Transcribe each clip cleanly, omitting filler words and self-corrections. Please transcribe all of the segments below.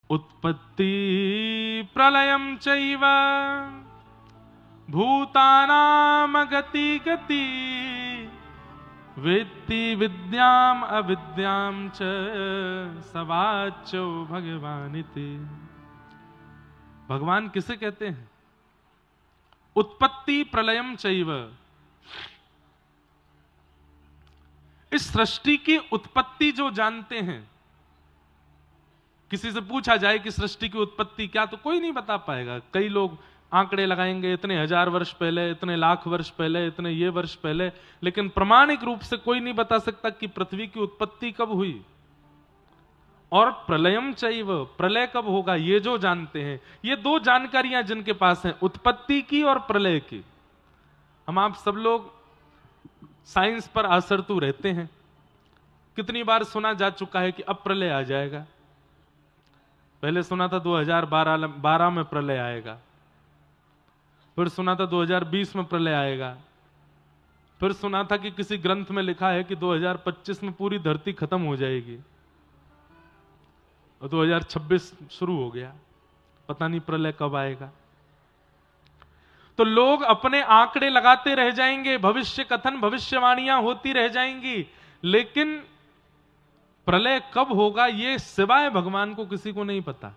उत्पत्ति प्रलयं चैव भूतानां गति गति वेत्ति विद्याम अविद्याम च सवाच्यो भगवानिति। भगवान किसे कहते हैं? उत्पत्ति प्रलयम चैव। इस सृष्टि की उत्पत्ति जो जानते हैं, किसी से पूछा जाए कि सृष्टि की उत्पत्ति क्या, तो कोई नहीं बता पाएगा। कई लोग आंकड़े लगाएंगे, इतने हजार वर्ष पहले, इतने लाख वर्ष पहले, इतने ये वर्ष पहले, लेकिन प्रमाणिक रूप से कोई नहीं बता सकता कि पृथ्वी की उत्पत्ति कब हुई और प्रलयम चैव, प्रलय कब होगा, ये जो जानते हैं। ये दो जानकारियां जिनके पास हैं, उत्पत्ति की और प्रलय की। हम आप सब लोग साइंस पर आसरतू रहते हैं। कितनी बार सुना जा चुका है कि अब प्रलय आ जाएगा। पहले सुना था 2012 में प्रलय आएगा, फिर सुना था 2020 में प्रलय आएगा, फिर सुना था कि किसी ग्रंथ में लिखा है कि 2025 में पूरी धरती खत्म हो जाएगी, और 2026 शुरू हो गया। पता नहीं प्रलय कब आएगा। तो लोग अपने आंकड़े लगाते रह जाएंगे, भविष्य कथन, भविष्यवाणियां होती रह जाएंगी, लेकिन प्रलय कब होगा ये सिवाय भगवान को किसी को नहीं पता।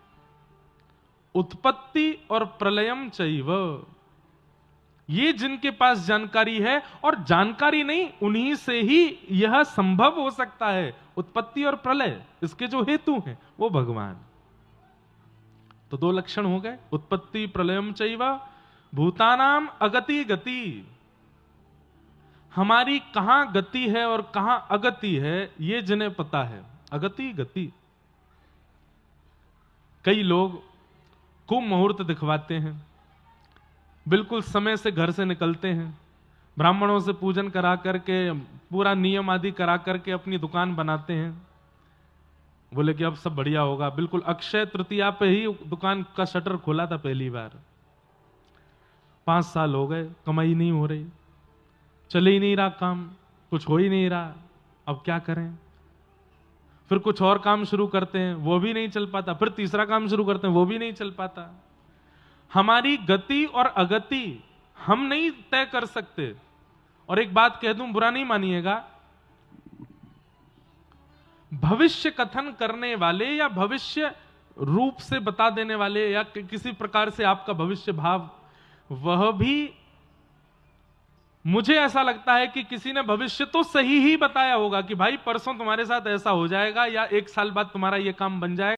उत्पत्ति और प्रलयम चैव, ये जिनके पास जानकारी है, और जानकारी नहीं, उन्हीं से ही यह संभव हो सकता है। उत्पत्ति और प्रलय, इसके जो हेतु हैं वो भगवान। तो दो लक्षण हो गए, उत्पत्ति प्रलयम चैव भूतानाम अगति गति। हमारी कहां गति है और कहां अगति है, ये जिन्हें पता है। अगति गति। कई लोग खूब मुहूर्त दिखवाते हैं, बिल्कुल समय से घर से निकलते हैं, ब्राह्मणों से पूजन करा करके, पूरा नियम आदि करा करके अपनी दुकान बनाते हैं। बोले कि अब सब बढ़िया होगा। बिल्कुल अक्षय तृतीया पे ही दुकान का शटर खोला था पहली बार। 5 साल हो गए, कमाई नहीं हो रही, चले ही नहीं रहा काम, कुछ हो ही नहीं रहा। अब क्या करें? फिर कुछ और काम शुरू करते हैं, वो भी नहीं चल पाता। फिर तीसरा काम शुरू करते हैं, वो भी नहीं चल पाता। हमारी गति और अगति हम नहीं तय कर सकते। और एक बात कह दूं, बुरा नहीं मानिएगा, भविष्य कथन करने वाले या भविष्य रूप से बता देने वाले या किसी प्रकार से आपका भविष्य भाव, वह भी मुझे ऐसा लगता है कि किसी ने भविष्य तो सही ही बताया होगा कि भाई परसों तुम्हारे साथ ऐसा हो जाएगा, या 1 साल बाद तुम्हारा यह काम बन जाएगा।